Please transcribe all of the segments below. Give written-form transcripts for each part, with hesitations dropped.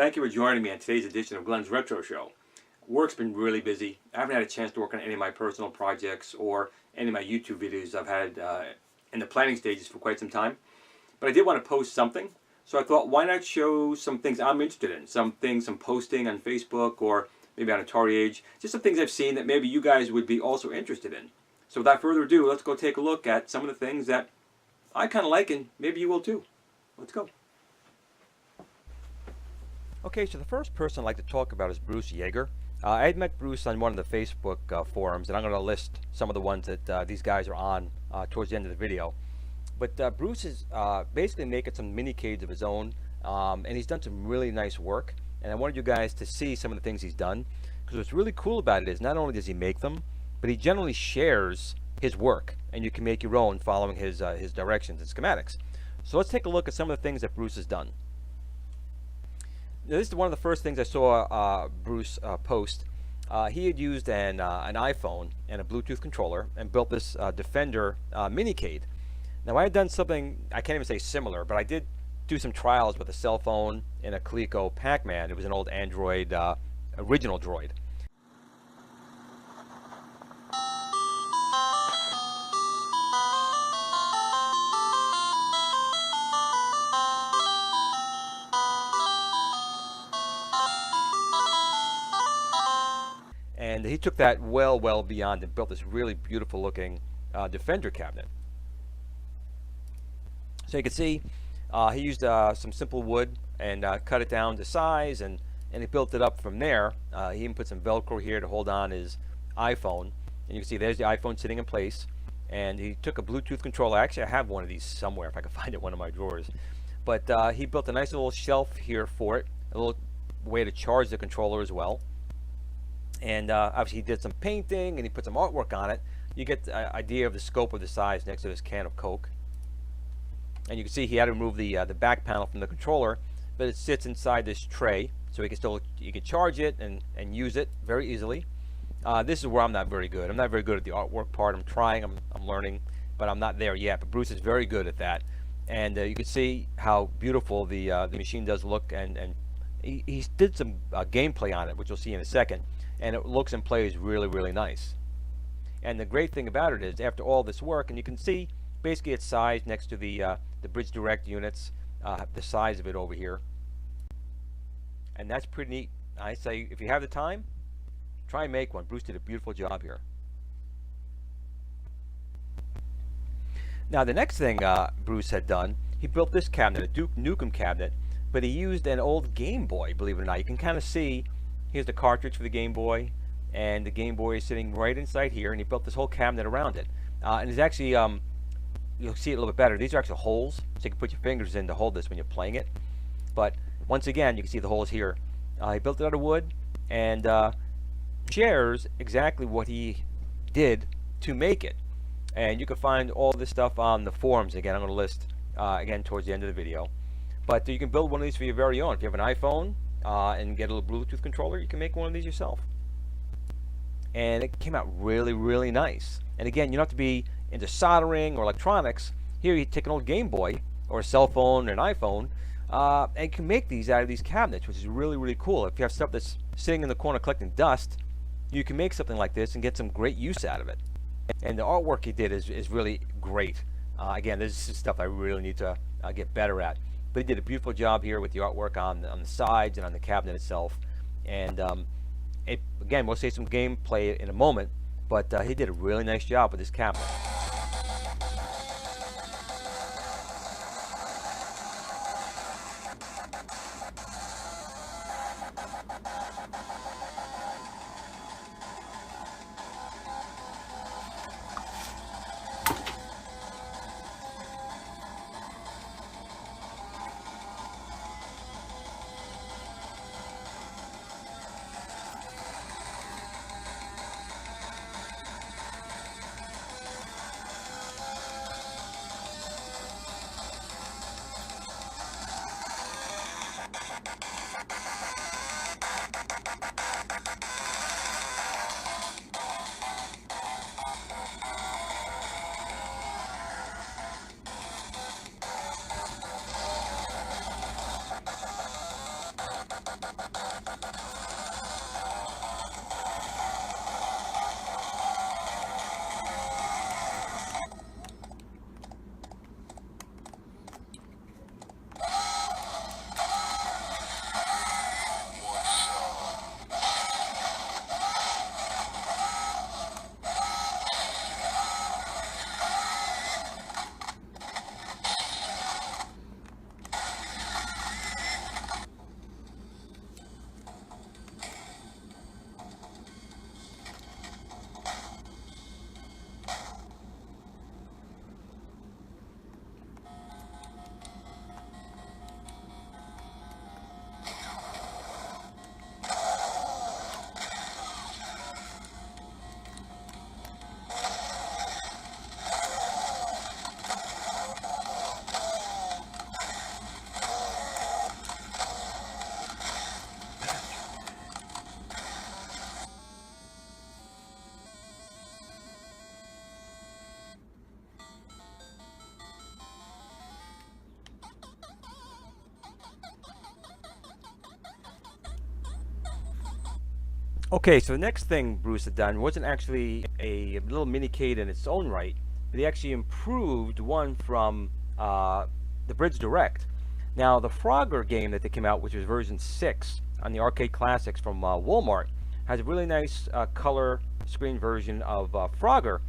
thank you for joining me on today's edition of Glen's Retro Show. Work's been really busy. I haven't had a chance to work on any of my personal projects or any of my YouTube videos I've had in the planning stages for quite some time. But I did want to post something, so I thought, why not show some things I'm interested in, some posting on Facebook or maybe on ATARI Age, just some things I've seen that maybe you guys would be also interested in. So without further ado, let's go take a look at some of the things that I kind of like and maybe you will too. Let's go. Okay, so the first person I'd like to talk about is Bruce Yager. I had met Bruce on one of the Facebook forums, and I'm going to list some of the ones that these guys are on towards the end of the video. But Bruce is basically making some mini-cades of his own, and he's done some really nice work. And I wanted you guys to see some of the things he's done, because what's really cool about it is not only does he make them, but he generally shares his work, and you can make your own following his directions and schematics. So let's take a look at some of the things that Bruce has done. Now, this is one of the first things I saw Bruce post. He had used an iPhone and a Bluetooth controller and built this Defender mini-cade. Now, I had done something, I can't even say similar, but I did do some trials with a cell phone and a Coleco Pac-Man. It was an old Android, original Droid. And he took that well beyond and built this really beautiful looking Defender cabinet. So you can see he used some simple wood and cut it down to size, and he built it up from there. He even put some Velcro here to hold on his iPhone, and you can see there's the iPhone sitting in place. And he took a Bluetooth controller. Actually, I have one of these somewhere if I can find it in one of my drawers. But he built a nice little shelf here for it, a little way to charge the controller as well. And obviously he did some painting and he put some artwork on it. You get the idea of the scope of the size next to this can of Coke. And you can see he had to remove the back panel from the controller, but it sits inside this tray, so he can still charge it and use it very easily. This is where I'm not very good. I'm not very good at the artwork part. I'm trying, I'm learning, but I'm not there yet. But Bruce is very good at that, and you can see how beautiful the machine does look, and he did some gameplay on it, which you'll see in a second. And it looks and plays really nice. And the great thing about it is, after all this work, and you can see basically its size next to the Bridge Direct units, the size of it over here, and that's pretty neat. I say if you have the time, try and make one. Bruce did a beautiful job here. Now the next thing Bruce had done, he built this cabinet, a Duke Nukem cabinet, but he used an old Game Boy, believe it or not. You can kind of see, here's the cartridge for the Game Boy, and the Game Boy is sitting right inside here, and he built this whole cabinet around it. And it's actually, you'll see it a little bit better. These are actually holes, so you can put your fingers in to hold this when you're playing it. But once again, you can see the holes here. He built it out of wood, and shares exactly what he did to make it. And you can find all this stuff on the forums. Again, I'm going to list again towards the end of the video. But you can build one of these for your very own. If you have an iPhone and get a little Bluetooth controller, you can make one of these yourself. And it came out really nice. And again, you don't have to be into soldering or electronics. Here you take an old Game Boy or a cell phone or an iPhone, and you can make these out of these cabinets, which is really cool. If you have stuff that's sitting in the corner collecting dust, you can make something like this and get some great use out of it. And the artwork he did is really great. Again, this is stuff I really need to get better at. But he did a beautiful job here with the artwork on the sides and on the cabinet itself. And again, we'll see some gameplay in a moment, but he did a really nice job with this cabinet. Okay, so the next thing Bruce had done wasn't actually a little minicade in its own right, but he actually improved one from the Bridge Direct. Now, the Frogger game that they came out, which was version 6 on the Arcade Classics from Walmart, has a really nice color screen version of Frogger.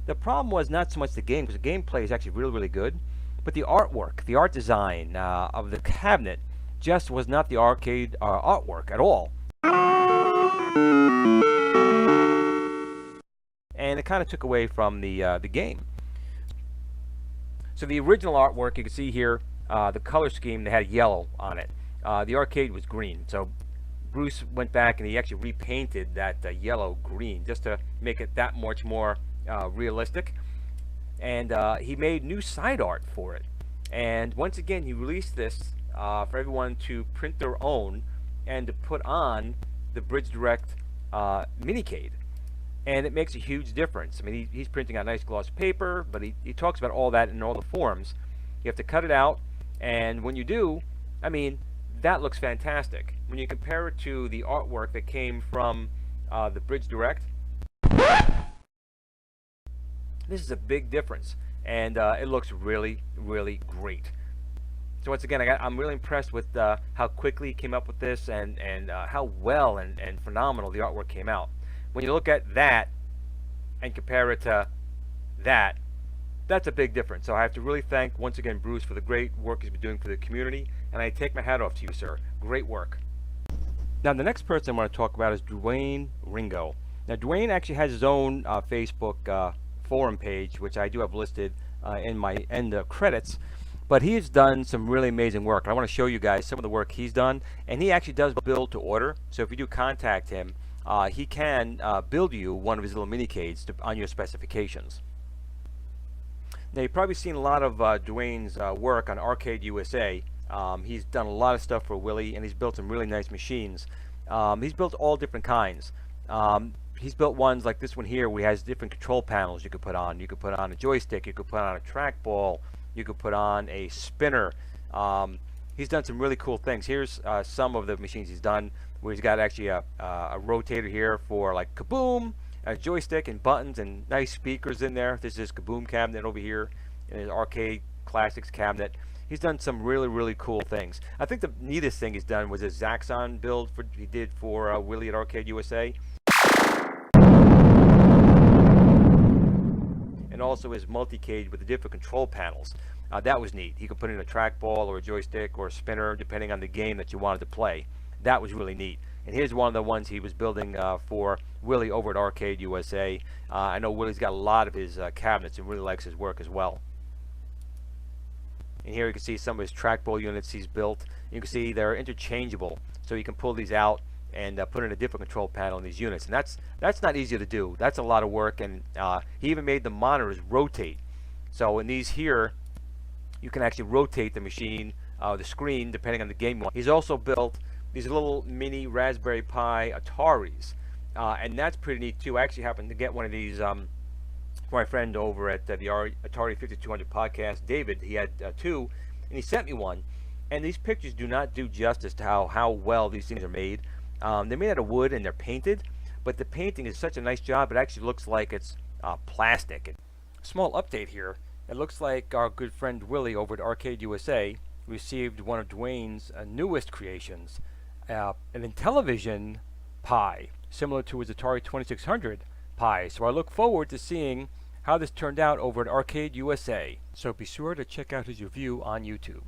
The problem was not so much the game, because the gameplay is actually really, really good, but the artwork, the art design of the cabinet just was not the arcade artwork at all. And it kind of took away from the game. So the original artwork, you can see here, the color scheme, they had yellow on it. The arcade was green. So Bruce went back and he actually repainted that yellow green just to make it that much more realistic. And he made new side art for it. And once again, he released this for everyone to print their own and to put on the Bridge Direct minicade. And it makes a huge difference. I mean, he's printing out nice gloss paper, but he talks about all that in all the forms. You have to cut it out, and when you do, I mean, that looks fantastic. When you compare it to the artwork that came from the Bridge Direct, this is a big difference, and it looks really, really great. So once again, I'm really impressed with how quickly he came up with this, and how well and phenomenal the artwork came out. When you look at that and compare it to that, that's a big difference. So I have to really thank, once again, Bruce for the great work he's been doing for the community, and I take my hat off to you, sir. Great work. Now, the next person I want to talk about is Dwayne Ringo. Now, Dwayne actually has his own Facebook forum page, which I do have listed in my end credits. But he's done some really amazing work. I want to show you guys some of the work he's done. And he actually does build to order. So if you do contact him, he can build you one of his little minicades on your specifications. Now, you've probably seen a lot of Dwayne's work on Arcade USA. He's done a lot of stuff for Willie, and he's built some really nice machines. He's built all different kinds. He's built ones like this one here, where he has different control panels you could put on. You could put on a joystick, you could put on a trackball, you could put on a spinner. He's done some really cool things. Here's some of the machines he's done, where he's got actually a rotator here for like kaboom, a joystick and buttons and nice speakers in there. This is his kaboom cabinet over here in his Arcade Classics cabinet. He's done some really, really cool things. I think the neatest thing he's done was his Zaxxon build he did for Willie at Arcade USA. And also his multi-cage with the different control panels. That was neat. He could put in a trackball or a joystick or a spinner depending on the game that you wanted to play. That was really neat. And here's one of the ones he was building for Willie over at Arcade USA. I know Willie's got a lot of his cabinets and really likes his work as well. And here you can see some of his trackball units he's built. You can see they're interchangeable, so you can pull these out and put in a different control panel in these units. And that's not easy to do. That's a lot of work, and he even made the monitors rotate. So in these here, you can actually rotate the machine, the screen, depending on the game you want. He's also built these little mini Raspberry Pi ATARIs, and that's pretty neat too. I actually happened to get one of these for my friend over at the Atari 5200 podcast, David. He had two, and he sent me one. And these pictures do not do justice to how well these things are made. They're made out of wood and they're painted, but the painting is such a nice job. It actually looks like it's plastic. Small update here. It looks like our good friend Willie over at Arcade USA received one of Dwayne's newest creations, an Intellivision Pi, similar to his Atari 2600 Pi. So I look forward to seeing how this turned out over at Arcade USA. So be sure to check out his review on YouTube.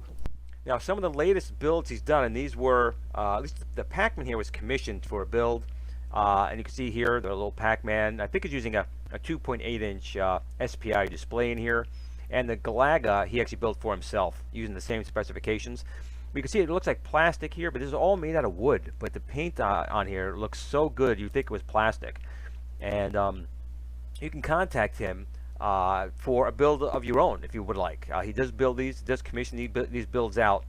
Now, some of the latest builds he's done, and these were, at least the Pac-Man here was commissioned for a build. And you can see here the little Pac-Man. I think he's using a 2.8-inch SPI display in here. And the Galaga he actually built for himself using the same specifications. But you can see it looks like plastic here, but this is all made out of wood. But the paint on here looks so good, you'd think it was plastic. And you can contact him for a build of your own if you would like. He does build these, does commission these builds out,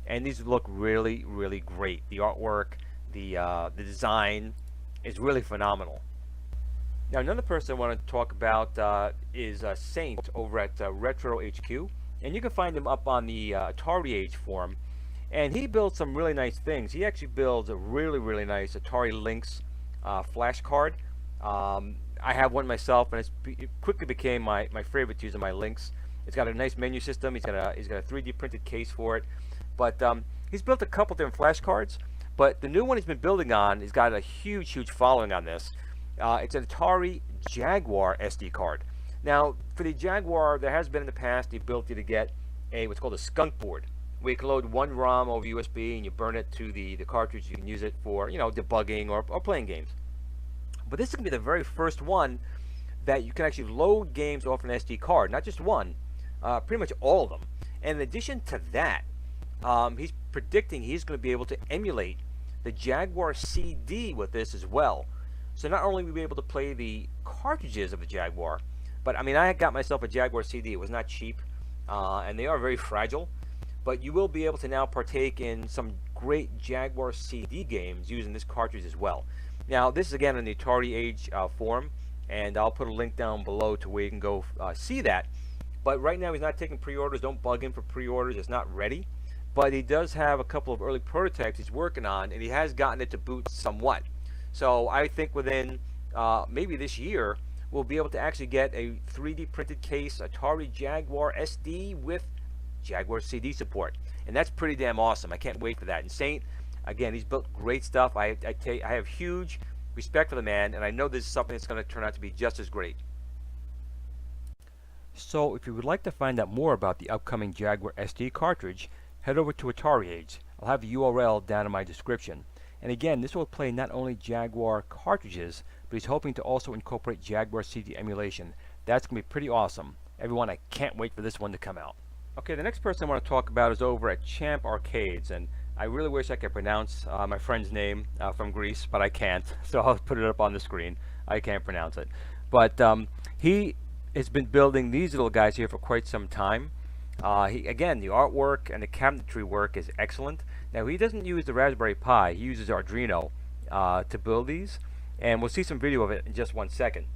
and these look really, really great. The artwork, the design is really phenomenal. Now, another person I want to talk about is Saint over at Retro HQ, and you can find him up on the Atari Age forum. And he builds some really nice things. He actually builds a really, really nice Atari Lynx flash card. I have one myself, and it quickly became my favorite to use in my Lynx. It's got a nice menu system. He's got a 3D printed case for it, but he's built a couple different flash cards. But the new one he's been building on, he's got a huge following on this. It's an ATARI Jaguar SD card. Now, for the Jaguar, there has been in the past the ability to get what's called a skunk board, where you can load one ROM over USB and you burn it to the cartridge. You can use it for debugging or playing games. But this is going to be the very first one that you can actually load games off an SD card, not just one, pretty much all of them. And in addition to that, he's predicting he's going to be able to emulate the Jaguar CD with this as well. So not only will we be able to play the cartridges of the Jaguar, but I mean, I got myself a Jaguar CD. It was not cheap, and they are very fragile. But you will be able to now partake in some great Jaguar CD games using this cartridge as well. Now, this is again in the ATARI Age forum, and I'll put a link down below to where you can go see that. But right now, he's not taking pre-orders. Don't bug him for pre-orders. It's not ready. But he does have a couple of early prototypes he's working on, and he has gotten it to boot somewhat. So I think within maybe this year, we'll be able to actually get a 3D printed case ATARI Jaguar SD with Jaguar CD support, and that's pretty damn awesome. I can't wait for that. And Saint, again, he's built great stuff. I have huge respect for the man, and I know this is something that's going to turn out to be just as great. So if you would like to find out more about the upcoming Jaguar SD cartridge, head over to ATARI Age. I'll have the URL down in my description. And again, this will play not only Jaguar cartridges, but he's hoping to also incorporate Jaguar CD emulation. That's going to be pretty awesome. Everyone, I can't wait for this one to come out. Okay, the next person I want to talk about is over at Champ Arcades, and I really wish I could pronounce my friend's name from Greece, but I can't, so I'll put it up on the screen. I can't pronounce it. But he has been building these little guys here for quite some time. Again, the artwork and the cabinetry work is excellent. Now, he doesn't use the Raspberry Pi. He uses Arduino to build these, and we'll see some video of it in just 1 second.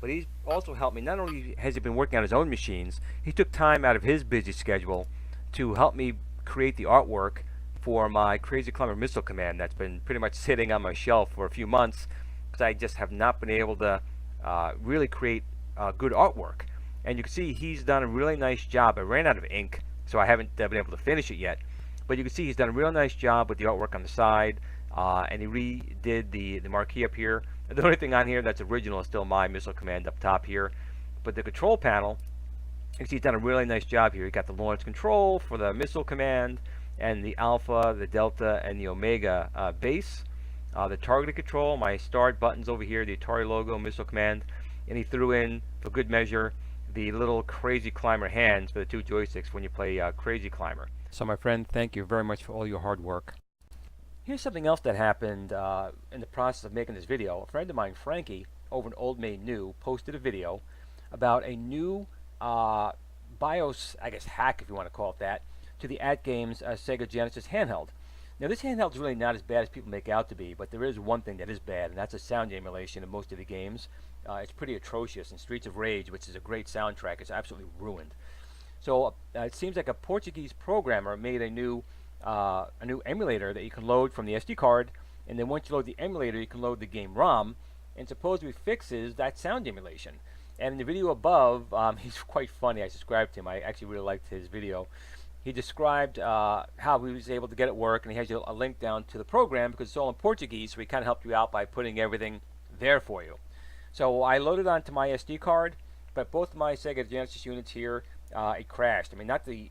But he's also helped me. Not only has he been working on his own machines, he took time out of his busy schedule to help me create the artwork for my Crazy Climber missile command that's been pretty much sitting on my shelf for a few months because I just have not been able to really create good artwork. And you can see he's done a really nice job. I ran out of ink, so I haven't been able to finish it yet. But you can see he's done a real nice job with the artwork on the side, and he redid the marquee up here. The only thing on here that's original is still my missile command up top here. But the control panel, you can see he's done a really nice job here. He got the launch control for the missile command, and the Alpha, the Delta, and the Omega base. The targeting control, my start buttons over here, the ATARI logo, missile command, and he threw in, for good measure, the little Crazy Climber hands for the two joysticks when you play Crazy Climber. So my friend, thank you very much for all your hard work. Here's something else that happened in the process of making this video. A friend of mine, Frankie, over in Old Maid New, posted a video about a new BIOS, I guess, hack, if you want to call it that, to the AtGames Sega Genesis handheld. Now, this handheld is really not as bad as people make out to be, but there is one thing that is bad, and that's a sound emulation of most of the games. It's pretty atrocious, and Streets of Rage, which is a great soundtrack, is absolutely ruined. So it seems like a Portuguese programmer made a new emulator that you can load from the SD card, and then once you load the emulator, you can load the game ROM, and supposedly fixes that sound emulation. And in the video above, he's quite funny. I subscribed to him. I actually really liked his video. He described how he was able to get it work, and he has a link down to the program because it's all in Portuguese, so he kind of helped you out by putting everything there for you. So I loaded onto my SD card, but both of my Sega Genesis units here, it crashed. I mean, not the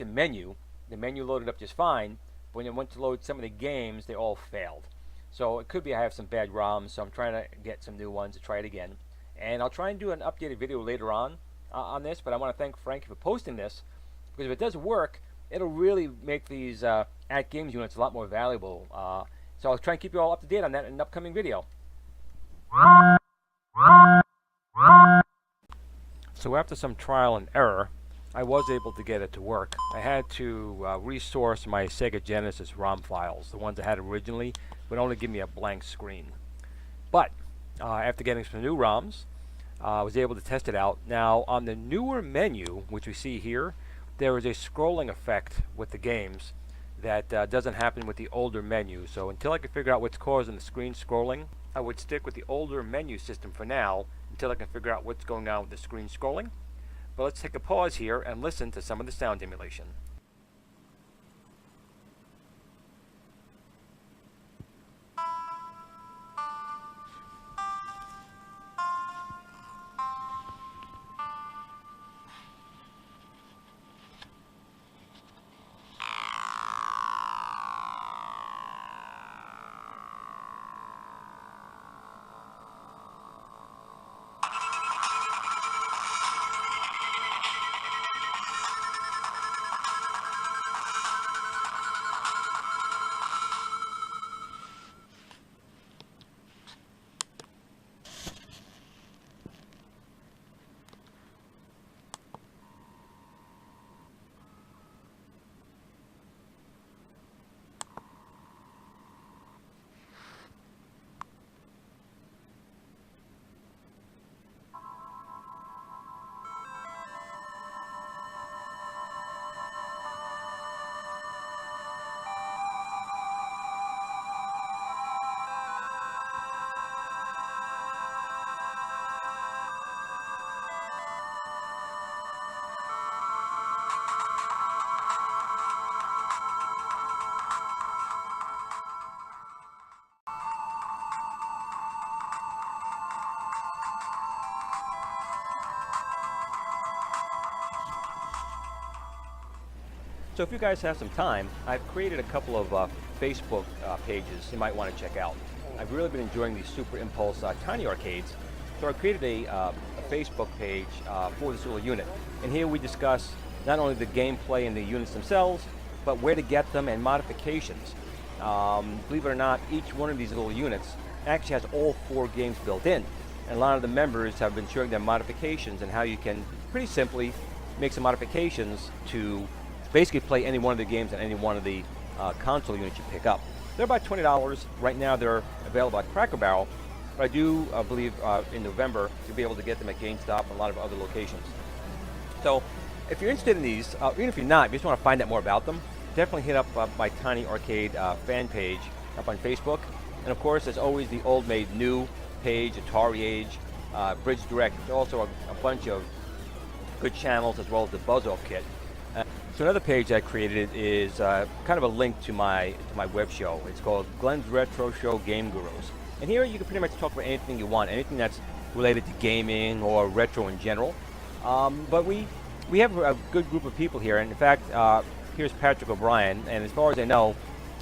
menu. The menu loaded up just fine, but when I went to load some of the games, they all failed. So it could be I have some bad ROMs, so I'm trying to get some new ones to try it again. And I'll try and do an updated video later on this, but I want to thank Frankie for posting this, because if it does work, it'll really make these at games units a lot more valuable. So I'll try and keep you all up to date on that in an upcoming video. So after some trial and error, I was able to get it to work. I had to resource my Sega Genesis ROM files. The ones I had originally would only give me a blank screen. But after getting some new ROMs, I was able to test it out. Now on the newer menu, which we see here, there is a scrolling effect with the games that doesn't happen with the older menu. So until I can figure out what's causing the screen scrolling, I would stick with the older menu system for now until I can figure out what's going on with the screen scrolling. But let's take a pause here and listen to some of the sound emulation. So if you guys have some time, I've created a couple of Facebook pages you might want to check out. I've really been enjoying these Super Impulse tiny arcades, so I created a Facebook page for this little unit. And here we discuss not only the gameplay and the units themselves, but where to get them and modifications. Believe it or not, each one of these little units actually has all 4 games built in. And a lot of the members have been showing them modifications and how you can pretty simply make some modifications to basically play any one of the games on any one of the console units you pick up. They're about $20. Right now they're available at Cracker Barrel, but I do believe in November you'll be able to get them at GameStop and a lot of other locations. So if you're interested in these, even if you're not, if you just want to find out more about them, definitely hit up my Tiny Arcade fan page up on Facebook. And of course, there's always the Old Made New page, Atari Age, Bridge Direct. There's also a bunch of good channels as well as the Buzz-Off Kit. So another page I created is kind of a link to my web show. It's called Glen's Retro Show Game Gurus. And here you can pretty much talk about anything you want, anything that's related to gaming or retro in general. But we have a good group of people here. And in fact, here's Patrick O'Brien. And as far as I know,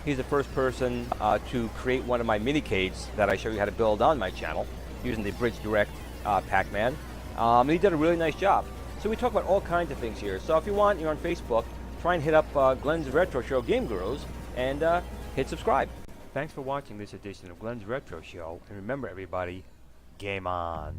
he's the first person to create one of my mini-cades that I show you how to build on my channel using the Bridge Direct Pac-Man. And he did a really nice job. So we talk about all kinds of things here. So if you want, you're on Facebook, try and hit up Glen's Retro Show Game Gurus and hit subscribe. Thanks for watching this edition of Glen's Retro Show. And remember everybody, game on.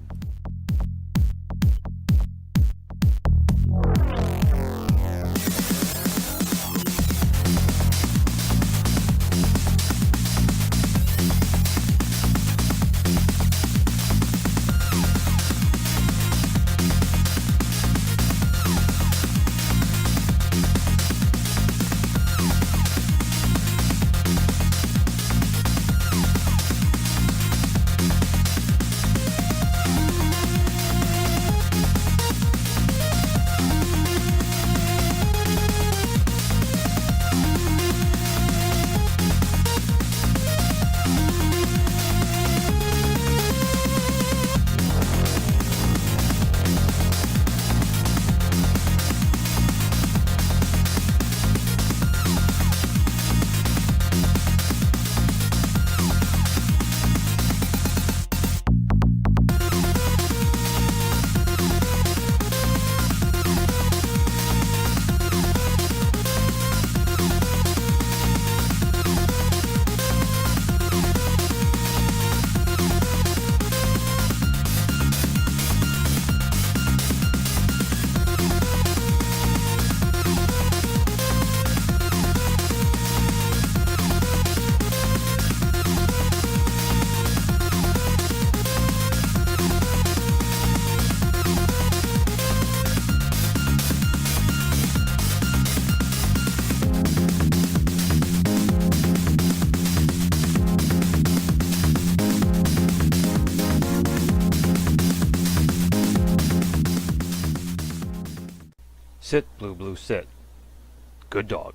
Sit, Blue Blue, sit. Good dog.